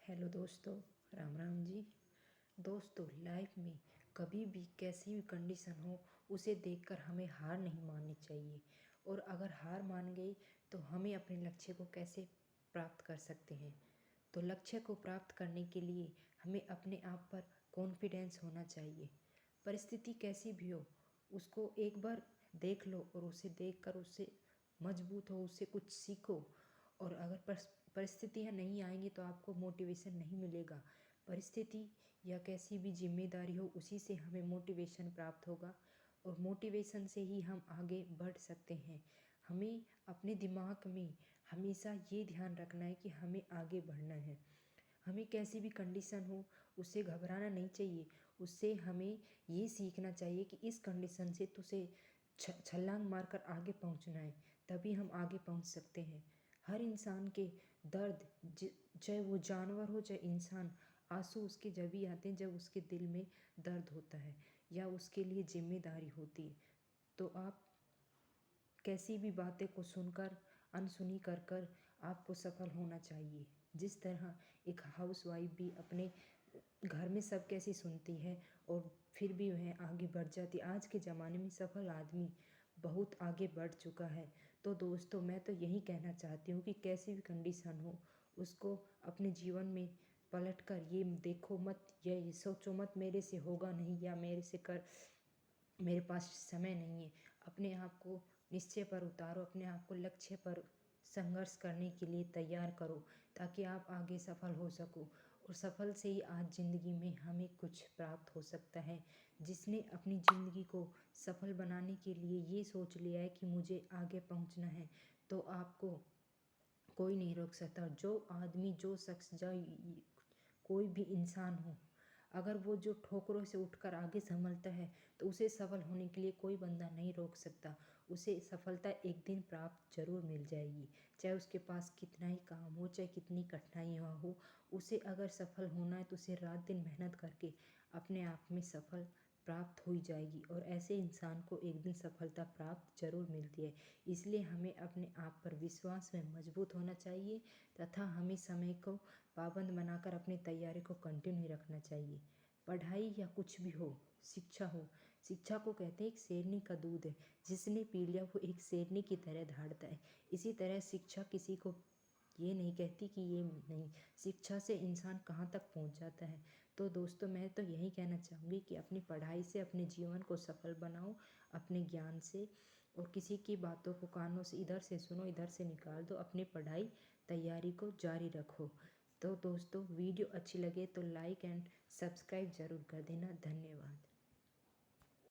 Hello दोस्तों, राम राम जी। दोस्तों, life में कभी भी कैसी भी कंडीशन हो उसे देखकर हमें हार नहीं माननी चाहिए। और अगर हार मान गई तो हमें अपने लक्ष्य को कैसे प्राप्त कर सकते हैं। तो लक्ष्य को प्राप्त करने के लिए हमें अपने आप पर कॉन्फिडेंस होना चाहिए। परिस्थिति कैसी भी हो उसको एक बार देख लो और उसे देखकर उससे मजबूत हो, उससे कुछ सीखो। और अगर परिस्थितियाँ नहीं आएंगी तो आपको मोटिवेशन नहीं मिलेगा। परिस्थिति या कैसी भी जिम्मेदारी हो उसी से हमें मोटिवेशन प्राप्त होगा और मोटिवेशन से ही हम आगे बढ़ सकते हैं। हमें अपने दिमाग में हमेशा ये ध्यान रखना है कि हमें आगे बढ़ना है। हमें कैसी भी कंडीशन हो उससे घबराना नहीं चाहिए। उससे हमें ये सीखना चाहिए कि इस कंडीशन से तुझे छलांग मारकर आगे पहुंचना है, तभी हम आगे पहुंच सकते हैं। हर इंसान के दर्द, चाहे वो जानवर हो चाहे इंसान, आंसू उसके जब भी आते हैं जब उसके दिल में दर्द होता है या उसके लिए जिम्मेदारी होती है। तो आप कैसी भी बातें को सुनकर अनसुनी कर कर आपको सफल होना चाहिए। जिस तरह एक हाउसवाइफ भी अपने घर में सब कैसी सुनती है और फिर भी वह आगे बढ़ जाती है। आज के ज़माने में सफल आदमी बहुत आगे बढ़ चुका है। तो दोस्तों, मैं तो यही कहना चाहती हूँ कि कैसी भी कंडीशन हो उसको अपने जीवन में पलट कर ये देखो मत या ये सोचो मत मेरे से होगा नहीं या मेरे पास समय नहीं है। अपने आप को निश्चय पर उतारो, अपने आप को लक्ष्य पर संघर्ष करने के लिए तैयार करो ताकि आप आगे सफल हो सको। और सफल से ही आज ज़िंदगी में हमें कुछ प्राप्त हो सकता है। जिसने अपनी ज़िंदगी को सफल बनाने के लिए ये सोच लिया है कि मुझे आगे पहुंचना है, तो आपको कोई नहीं रोक सकता। जो आदमी, जो शख्स, जो कोई भी इंसान हो, अगर वो जो ठोकरों से उठकर आगे संभलता है तो उसे सफल होने के लिए कोई बंदा नहीं रोक सकता। उसे सफलता एक दिन प्राप्त जरूर मिल जाएगी, चाहे उसके पास कितना ही काम हो, चाहे कितनी कठिनाइयाँ हो। उसे अगर सफल होना है तो उसे रात दिन मेहनत करके अपने आप में सफल प्राप्त हो ही जाएगी। और ऐसे इंसान को एक दिन सफलता प्राप्त जरूर मिलती है। इसलिए हमें अपने आप पर विश्वास में मजबूत होना चाहिए तथा हमें समय को पाबंद बनाकर अपनी तैयारी को कंटिन्यू रखना चाहिए। पढ़ाई या कुछ भी हो, शिक्षा हो, शिक्षा को कहते हैं एक शेरनी का दूध है, जिसने पी लिया वो एक शेरनी की तरह धाड़ता है। इसी तरह शिक्षा किसी को ये नहीं कहती कि ये नहीं, शिक्षा से इंसान कहाँ तक पहुँच जाता है। तो दोस्तों, मैं तो यही कहना चाहूँगी कि अपनी पढ़ाई से अपने जीवन को सफल बनाओ, अपने ज्ञान से। और किसी की बातों को कानों से इधर से सुनो इधर से निकाल दो, अपनी पढ़ाई तैयारी को जारी रखो। तो दोस्तों, वीडियो अच्छी लगे तो लाइक एंड सब्सक्राइब ज़रूर कर देना। धन्यवाद।